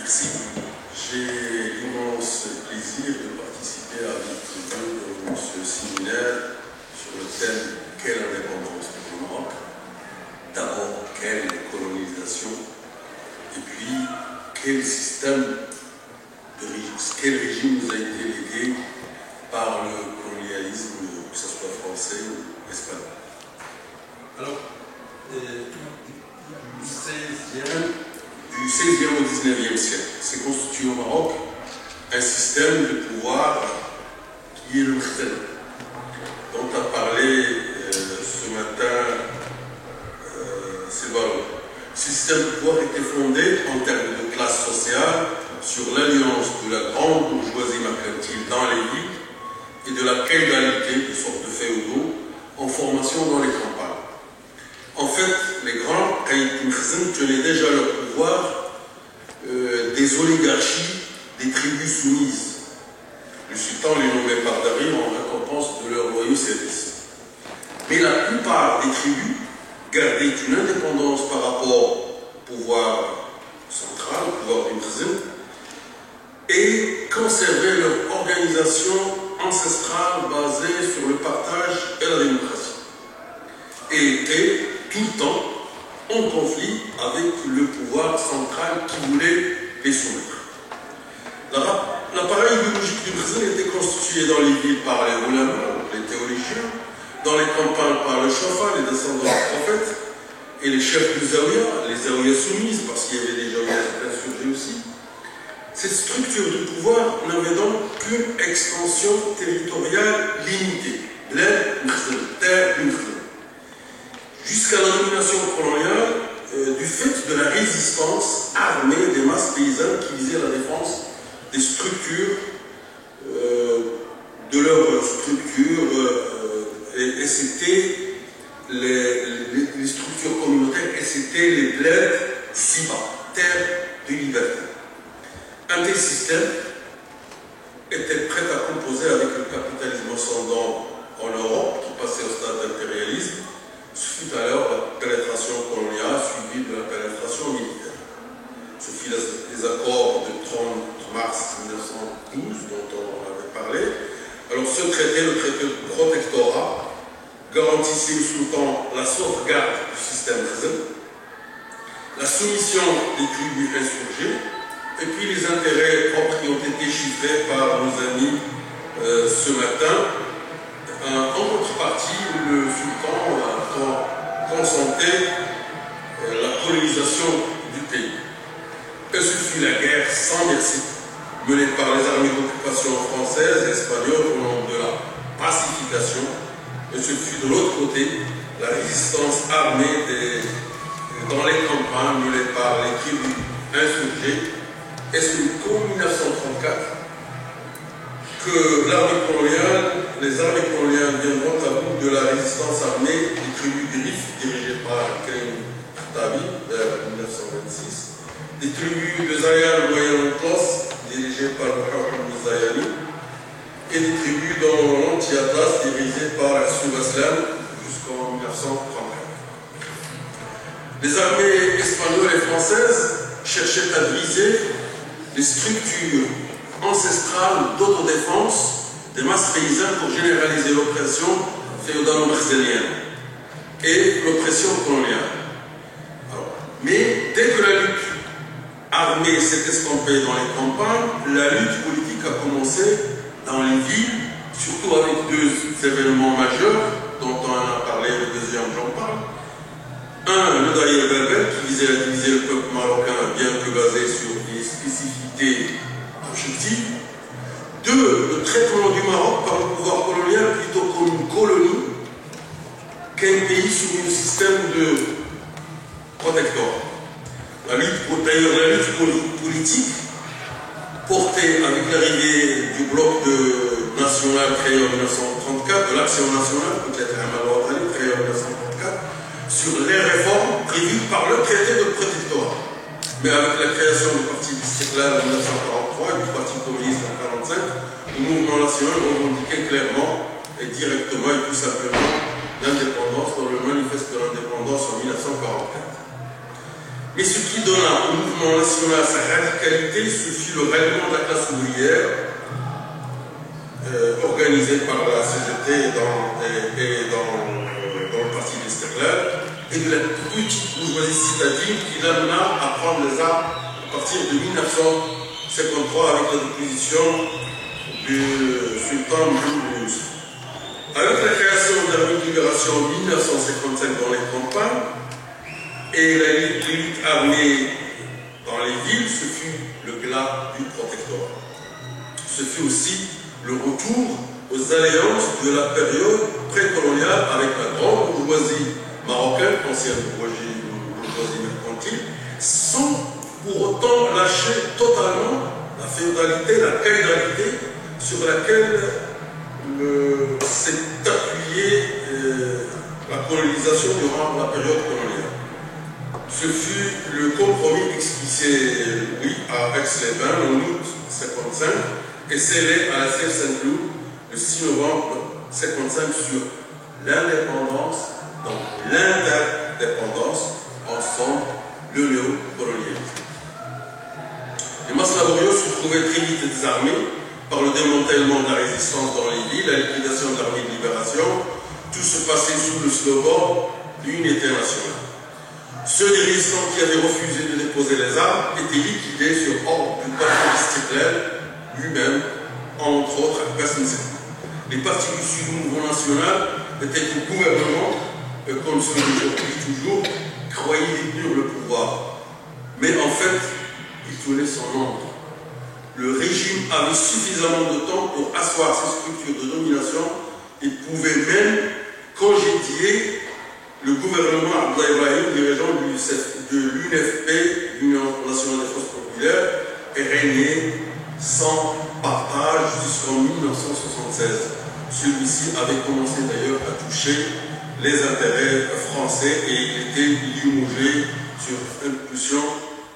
Merci. J'ai l'immense plaisir de participer avec vous dans ce séminaire sur le thème « Quelle indépendance pour le Maroc ?» D'abord, quelle colonisation? Et puis, quel système, quel régime nous a été légué par le colonialisme, que ce soit français ou espagnol? Alors, du 16e au 19e siècle, s'est constitué au Maroc un système de pouvoir qui est le Mkhtel, dont a parlé ce matin Sylvano. Ce système de pouvoir était fondé en termes de classe sociale sur l'alliance de la grande bourgeoisie mercantile dans les villes et de la féodalité, de sorte de féodaux, en formation dans les campagnes. En fait, les grands Qaït Mkhzen tenaient déjà leur pouvoir des oligarchies, des tribus soumises. Le sultan les nommait par Darim en récompense de leurs loyaux services. Mais la plupart des tribus gardaient une indépendance par rapport au pouvoir central, au pouvoir du Mkhzen, et conservaient leur organisation ancestrale basée sur le partage et la démocratie. Et étaient tout le temps en conflit avec le pouvoir central qui voulait les soumettre. L'appareil idéologique du Mkhzen était constitué dans les villes par les ulama, les théologiens, dans les campagnes par le Chafa, les descendants du prophète, et les chefs de Zawiya, les Zawiya soumises, parce qu'il y avait des Zawiya insurgés aussi. Cette structure de pouvoir n'avait donc qu'une extension territoriale limitée. Bled Mkhzen, terre du Mkhzen. Jusqu'à la domination coloniale du fait de la résistance armée des masses paysannes qui visaient la défense des structures, de leurs structures, et c'était les structures communautaires, et c'était les bleds Siba, terre de liberté. Un tel système était prêt à composer avec le capitalisme ascendant en Europe, qui passait au stade d'impérialisme. Ce fut alors la pénétration coloniale suivie de la pénétration militaire. Ce fut les accords de 30 mars 1912 dont on avait parlé. Alors ce traité, le traité de protectorat, garantissait au sultan la sauvegarde du système Mkhzen, la soumission des tribus insurgées, et puis les intérêts propres qui ont été chiffrés par nos amis ce matin. En contrepartie, le sultan consentait la colonisation du pays. Et ce fut la guerre sans merci, menée par les armées d'occupation françaises et espagnoles au nom de la pacification. Et ce fut de l'autre côté la résistance armée dans les campagnes menée par les tribus insurgées. Et c'est qu'en 1934 que les armées coloniales viendront à bout de la résistance armée des tribus du Rif, dirigées par Karim Khattabi vers 1926, des tribus de Zayan Moyen-Atlas, dirigées par Mohamed Zayani, et des tribus dans l'Anti-Atlas, dirigées par Assoub Aslan jusqu'en 1934. Les armées espagnoles et françaises cherchaient à briser les structures ancestrale d'autodéfense des masses paysannes pour généraliser l'oppression féodalo-mkhzenienne et l'oppression coloniale. Mais dès que la lutte armée s'est estampée dans les campagnes, la lutte politique a commencé dans les villes, surtout avec deux événements majeurs dont on a parlé, le deuxième j'en parle. Un, le Daïr Berbel, qui visait à diviser le peuple marocain, bien que basé sur des spécificités objectif. Deux, le traitement du Maroc par le pouvoir colonial plutôt comme une colonie qu'un pays soumis au système de protectorat. D'ailleurs, la lutte politique portée avec l'arrivée du bloc national créé en 1934, de l'action nationale, peut-être créé en 1934, sur les réformes prévues par le traité de protectorat. Mais avec la création du Parti d'Istiqlal en 1943 et du Parti communiste en 1945, le mouvement national revendiquait clairement et directement et tout simplement l'indépendance dans le manifeste de l'indépendance en 1944. Mais ce qui donna au mouvement national sa radicalité, ce fut le ralliement de la classe ouvrière, organisé par la CGT et dans le parti d'Istiqlal, et de la petite bourgeoisie citadine qui l'amena à prendre les armes à partir de 1953 avec la déposition du sultan Mohamed Youssouf. Avec la création de l'armée de libération en 1955 dans les campagnes et la lutte armée dans les villes, ce fut le glas du protectorat. Ce fut aussi le retour aux alliances de la période précoloniale avec la grande bourgeoisie marocaine, ancienne bourgeoisie mercantile, sans pour autant lâcher totalement la féodalité, la caïdalité sur laquelle s'est appuyée la colonisation durant la période coloniale. Ce fut le compromis esquissé, oui, à Aix-les-Bains en août 1955 et scellé à la siège Saint-Cloud le 6 novembre 1955 sur l'indépendance, donc l'interdépendance, ensemble, le néocolonialisme. Les masses laborieuses se trouvaient très vite désarmées par le démantèlement de la résistance dans les villes, la liquidation de l'armée de libération. Tout se passait sous le slogan d'unité nationale. Ceux des résistants qui avaient refusé de déposer les armes étaient liquidés sur ordre du parti d'Istiqlal lui-même, entre autres à Kassim. Les partis issus du mouvement national étaient au gouvernement, comme ceux d'aujourd'hui toujours, croyaient détenir le pouvoir. Mais en fait, ils tenaient son ombre. Le régime avait suffisamment de temps pour asseoir ses structures de domination et pouvait même congédier le gouvernement Abdallah Ibrahim, dirigeant de l'UNFP, l'Union nationale des forces populaires, et régner sans partage jusqu'en 1976. Celui-ci avait commencé d'ailleurs à toucher les intérêts français et il était limogé sur impulsion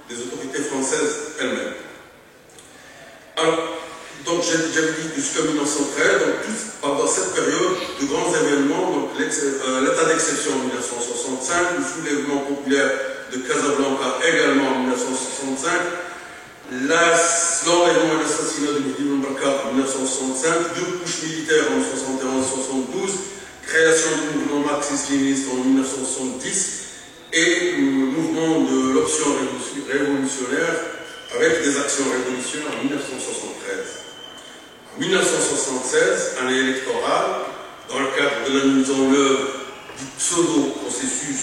des autorités françaises elles-mêmes. Alors, donc j'avais dit jusqu'en 1913, donc pendant cette période de grands événements, l'état d'exception en 1965, le soulèvement populaire de Casablanca également en 1965, l'enlèvement et l'assassinat de Mehdi Ben Barka en 1965, deux couches militaires en 1971 et 1972, création du mouvement marxiste-léniniste en 1970 et le mouvement de l'option révolutionnaire avec des actions révolutionnaires en 1973. En 1976, année électorale, dans le cadre de la mise en œuvre du pseudo-processus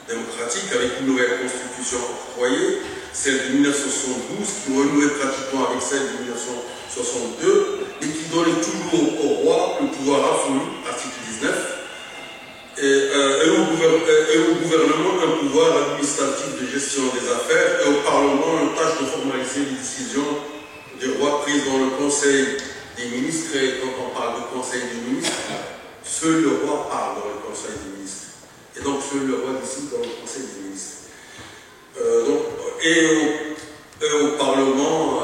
démocratique avec une nouvelle constitution octroyée, celle de 1972, qui renouait pratiquement avec celle de 1962, et qui donnait toujours au roi le pouvoir absolu, article 19, et au gouvernement un pouvoir administratif de gestion des affaires, et au Parlement une tâche de formaliser les décisions du roi prises dans le Conseil des ministres. Et quand on parle de Conseil des ministres, seul le roi parle dans le Conseil des ministres. Et donc seul le roi décide dans le Conseil des ministres. Et au Parlement,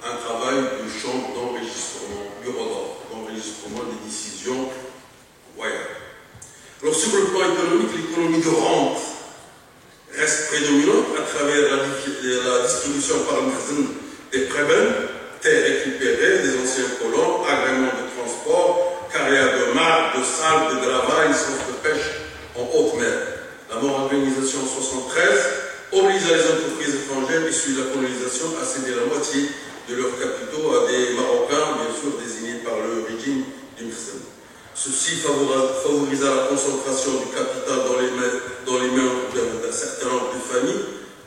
un travail de chambre d'enregistrement, bureau d'enregistrement des décisions royales. Alors sur le plan économique, l'économie de rente reste prédominante à travers la distribution par le des prébènes, terres récupérées des anciens colons, agréments de transport, carrières de marque, de salles, de gravats, licences de pêche en haute mer. La mort organisation en 1973 obligea les entreprises étrangères issues de la colonisation à céder la moitié de leurs capitaux à des Marocains, bien sûr désignés par le régime du Mirsem. Ceci favorisa la concentration du capital dans les mains d'un certain nombre de familles.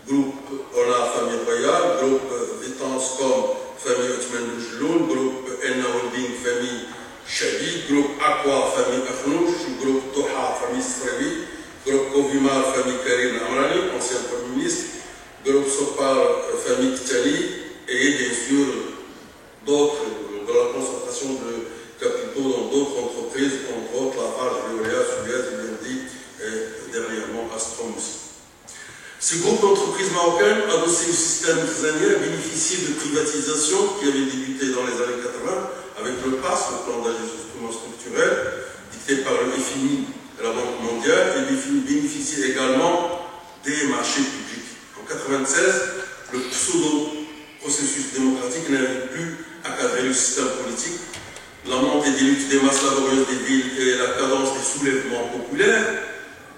Groupe Ola, famille royale, groupe Vitanscom, famille Othman de Jloun, groupe Enna Holding, famille Shadi, groupe Aqua, famille Afnouch, groupe Toha, famille Sfravi, groupe Kovimar, famille Karim Amrani, ancien Premier ministre, groupe Sopar, famille Ktali, et bien sûr d'autres, de la concentration de capitaux dans d'autres entreprises, entre autres Lafarge, Veolia, Suez, Verdi et dernièrement Astrom aussi. Ce groupe d'entreprises marocaines, adossé au système tizanien, bénéficiait de privatisation qui avait débuté dans les années 80 avec le PAS, le plan d'ajustement structurel, dicté par le FMI et la Banque mondiale, et bénéficiait également des marchés publics. En 1996, le pseudo-processus démocratique n'arrive plus à cadrer le système politique. La montée des luttes des masses laborieuses des villes et la cadence des soulèvements populaires,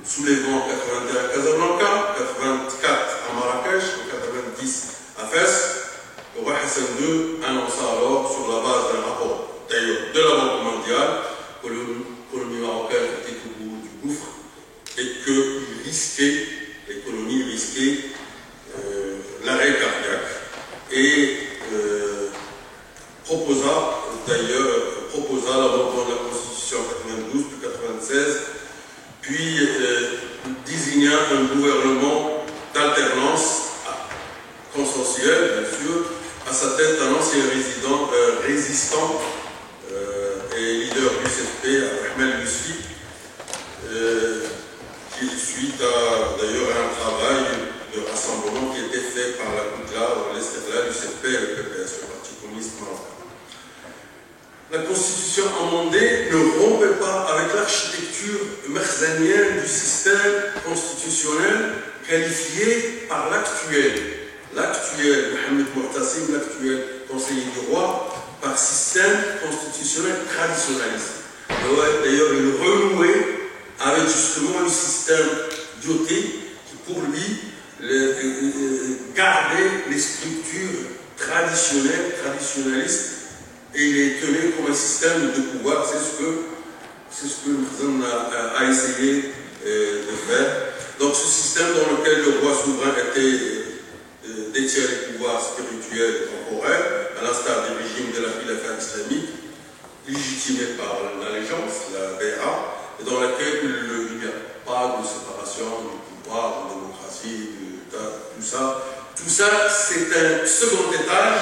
soulèvement en 81 à Casablanca, 84 à Marrakech, en 90 à Fès, le roi Hassan II annonça alors, sur la base d'un rapport d'ailleurs de la Banque mondiale, que l'économie marocaine était au bout du gouffre et que l'économie risquait l'arrêt cardiaque et proposa l'abandon de la Constitution en 92 puis 96, puis désigna un gouvernement d'alternance consensuel, bien sûr, à sa tête un ancien résistant et leader du CFP, Ahmed Yousfi, qui suite à d'ailleurs un travail de rassemblement qui était fait par la COUTLA, l'Estéla du CFP et le PPS, le Parti communiste marocain. La Constitution amendée ne rompait pas avec l'architecture merzanienne du système constitutionnel qualifié par l'actuel Mohamed Mourtassim, l'actuel conseiller du roi, par système constitutionnel traditionnaliste. D'ailleurs, il renouait avec justement le système doté qui, pour lui, gardait les structures traditionnalistes et les tenait comme un système de pouvoir. C'est ce que Mkhzan a essayé de faire. Donc ce système dans lequel le roi souverain détient les pouvoirs spirituels et temporels, à l'instar du régime de la Khilafat islamique, légitimé par l'allégeance, la BA, et dans laquelle il n'y a pas de séparation du pouvoir, de démocratie, tout ça. Tout ça, c'est un second étage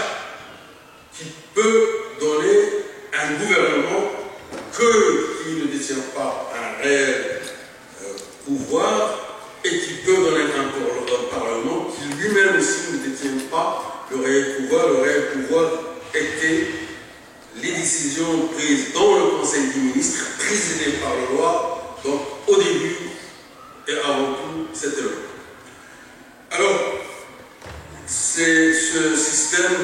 qui peut donner un gouvernement qui ne détient pas un réel pouvoir et qui peut donner un parlement qui lui-même aussi ne détient pas le réel pouvoir. Le réel pouvoir était les décisions prises dans le Conseil des ministres, présidées par le roi, donc au début et avant tout, c'était le roi. Alors, ce système,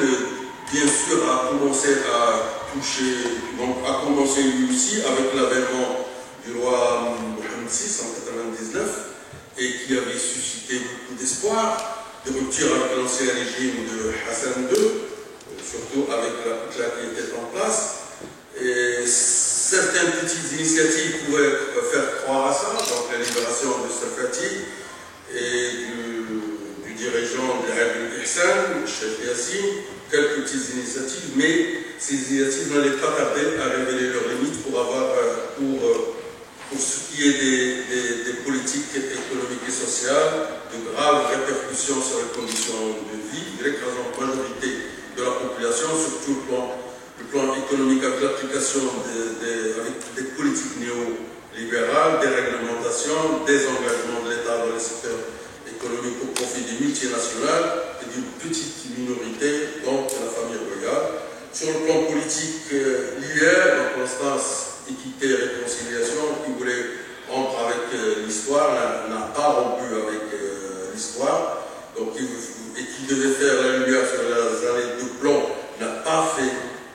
bien sûr, a commencé à toucher, donc a commencé lui aussi avec l'avènement du roi Mohamed VI en 1999 et qui avait suscité beaucoup d'espoir, de rupture avec l'ancien régime de Hassan II, surtout avec la COUTLA qui était en place. Et certaines petites initiatives pouvaient faire croire à ça, donc la libération de Safati et du dirigeant de Abdel Ihsan, Cheikh Yassine, quelques petites initiatives, mais ces initiatives n'allaient pas tarder à révéler leurs limites pour ce qui est des politiques économiques et sociales, de graves répercussions sur les conditions de vie de l'écrasante majorité de la population, surtout le plan économique avec l'application avec des politiques néolibérales, des réglementations, des engagements de l'État dans les secteurs économiques au profit des multinationales et d'une petite minorité, donc la famille royale. Sur le plan politique, l'IR, donc l'instance équité et réconciliation, qui voulait rompre avec l'histoire, n'a pas rompu avec l'histoire, et qui devait faire la lumière sur les années de plomb, n'a pas fait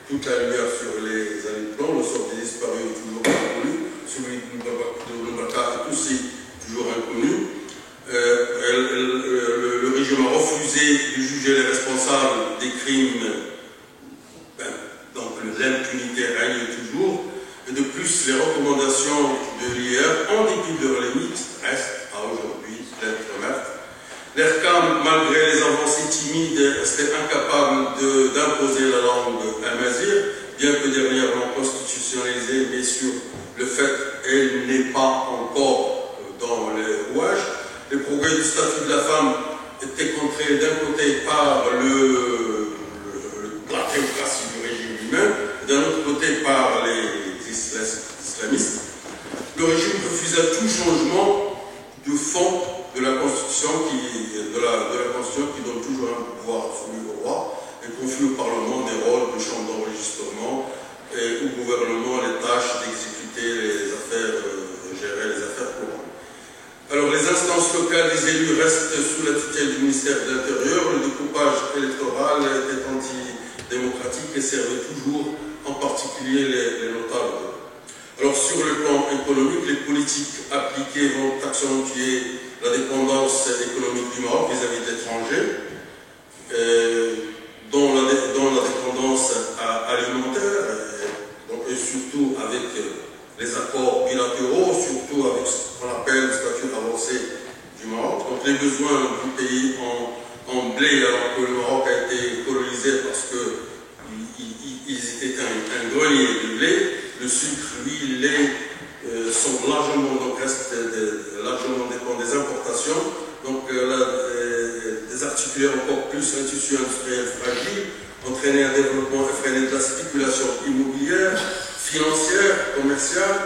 toute la lumière sur les années de plomb. Le sort des disparus est toujours inconnu, celui de Mbaka est aussi toujours inconnu. Le régime a refusé de juger les responsables des crimes, donc l'impunité règne toujours. Et de plus, les recommandations de l'IR, en dépit de leurs limites, restent à aujourd'hui lettre morte. L'ERCAM, malgré les avancées timides, restait incapable d'imposer la langue amazigh, bien que dernièrement constitutionnalisée, mais sur le fait qu'elle n'est pas encore dans les rouages. Les progrès du statut de la femme étaient contrés d'un côté par la démocratie du régime lui-même, et d'un autre côté par les islamistes. Le régime refusa tout changement de fond de la Constitution qui donne toujours un pouvoir absolu au roi et confie au Parlement des rôles de chambre d'enregistrement et au gouvernement les tâches d'exécuter les affaires, gérer les affaires courantes. Alors les instances locales les élus restent sous la tutelle du ministère de l'Intérieur, le découpage électoral était antidémocratique et servait toujours en particulier les notables. Alors sur le plan économique, les politiques appliquées vont accentuer la dépendance économique du Maroc vis-à-vis de l'étranger, dont la dépendance alimentaire, et surtout avec les accords bilatéraux, surtout avec ce qu'on appelle le statut avancé du Maroc. Donc les besoins du pays en blé, alors que le Maroc a été colonisé parce qu'ils étaient un grenier de blé, le sucre, lui, le lait sont largement, donc restent largement dépendants des importations. Donc désarticuler encore plus un tissu industriel fragile, entraîner un développement effréné de la spéculation immobilière, financière, commerciale,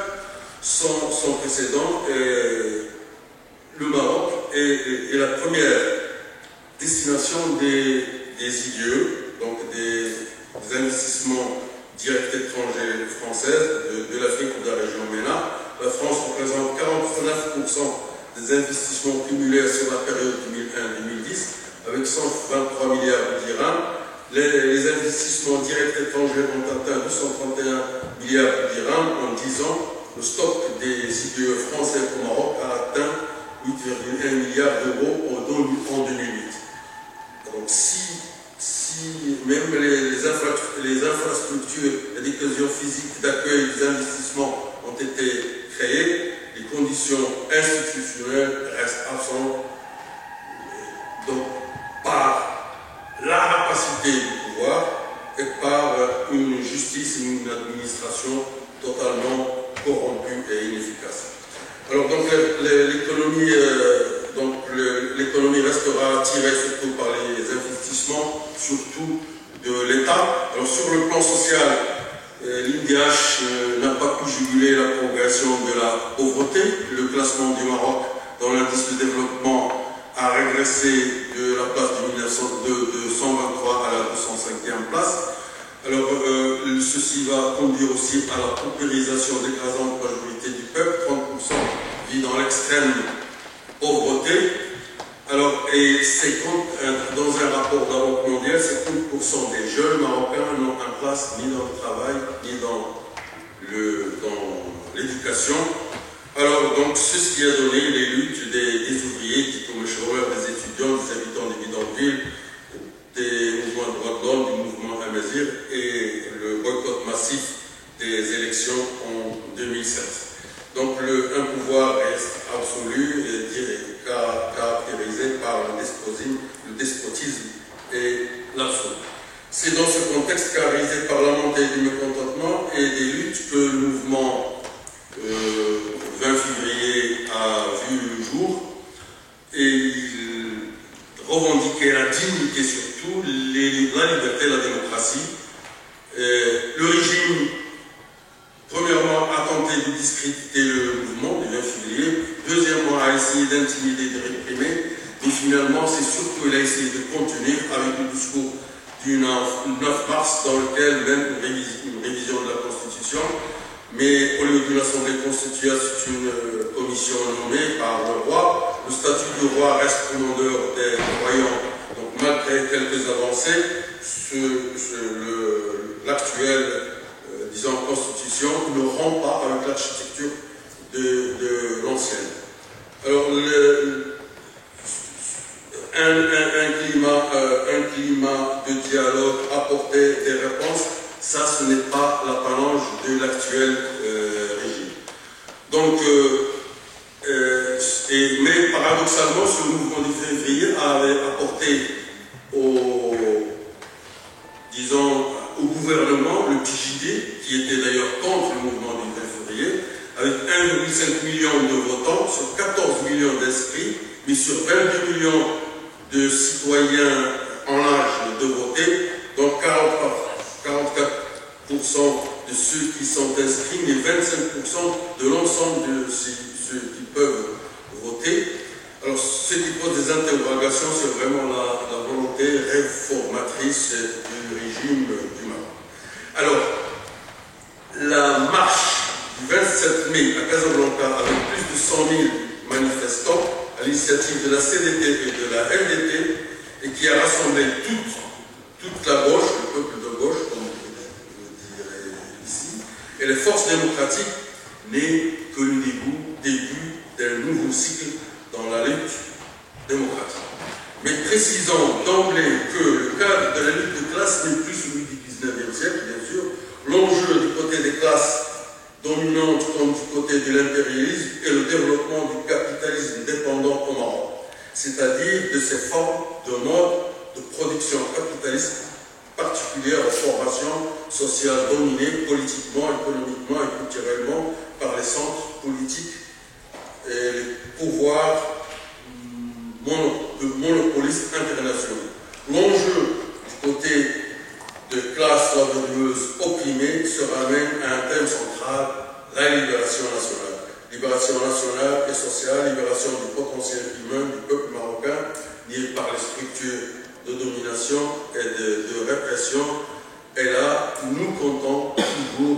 sans précédent. Le Maroc est la première destination des IDE, donc des investissements directs étrangers français de l'Afrique ou de la région MENA. La France représente 49% des investissements cumulés sur la période 2001-2010, avec 123 milliards de dirhams. Les investissements directs étrangers ont atteint 231 milliards de dirhams en 10 ans. Le stock des IDE français au Maroc a atteint 8,1 milliards d'euros en 2008. Donc si même les infrastructures et des cohésions physiques d'accueil des investissements ont été créées, les conditions institutionnelles restent absentes. Donc, par la rapacité du pouvoir et par une justice et une administration totalement corrompue et inefficace. Alors donc l'économie restera attirée surtout par les investissements, surtout de l'État. Alors sur le plan social, l'INDH n'a pas pu juguler la progression de la pauvreté. Le classement du Maroc dans l'indice de développement a régressé de la place de 123 à la 205e place. Alors ceci va conduire aussi à la paupérisation d'écrasante majorité du peuple. 30% vit dans l'extrême pauvreté. Alors, et dans un rapport de la Banque mondiale, 50% des jeunes Marocains n'ont un place ni dans le travail, ni dans l'éducation. Alors, donc, c'est ce qui a donné les luttes des ouvriers, des chômeurs, des étudiants, des habitants des bidonvilles, des mouvements de droits de l'homme, du mouvement Amazir et le boycott massif des élections en 2007. Donc, un pouvoir reste absolu et caractérisé par le despotisme et l'absolu. C'est dans ce contexte caractérisé par la montée du mécontentement et des luttes que le mouvement 20 février a vu le jour, et il revendiquait la dignité surtout, la liberté, la démocratie. Le régime, premièrement, a tenté de discréditer le mouvement du 20 février, deuxièmement, a essayé d'intimider, de réprimer, mais finalement, c'est surtout qu'il a essayé de contenir avec le discours du 9 mars, dans lequel même une révision de la Constitution, mais au lieu d'une assemblée constituée, c'est une commission nommée par le roi. Le statut du roi reste commandeur des croyants. Donc malgré quelques avancées, l'actuelle constitution ne rend pas avec l'architecture de l'ancienne. Alors un climat de dialogue, apporter des réponses, ça, ce n'est pas l'apanage de l'actuel régime. Donc, mais paradoxalement, ce mouvement du février avait apporté au gouvernement le PJD, qui était d'ailleurs contre le mouvement du 20 février, avec 1,5 million de votants sur 14 millions d'inscrits, mais sur 22 millions de citoyens en âge de voter, donc 44% de ceux qui sont inscrits, mais 25% de l'ensemble de ceux qui peuvent voter. Alors, ce qui pose des interrogations, c'est vraiment la volonté réformatrice du régime du Maroc. Alors, la marche du 27 mai à Casablanca, avec plus de 100 000 manifestants, à l'initiative de la CDT et de la LDT, et qui a rassemblé toute la gauche, le peuple de gauche, comme je dirais ici, et les forces démocratiques n'est que le début d'un nouveau cycle dans la lutte démocratique. Mais précisons d'emblée que le cadre de la lutte de classe n'est plus celui du 19e siècle, bien sûr. L'enjeu du côté des classes dominantes comme du côté de l'impérialisme est le développement du capitalisme dépendant au Maroc, c'est-à-dire de ces formes de mode de production capitaliste particulière aux formations sociales dominées politiquement, économiquement et culturellement par les centres politiques et les pouvoirs monopolistes internationaux. L'enjeu du côté de classes laboureuses opprimées se ramène à un thème central, la libération nationale. Libération nationale et sociale, libération du potentiel humain du peuple marocain, lié par les structures de domination et de répression. Et là, nous comptons toujours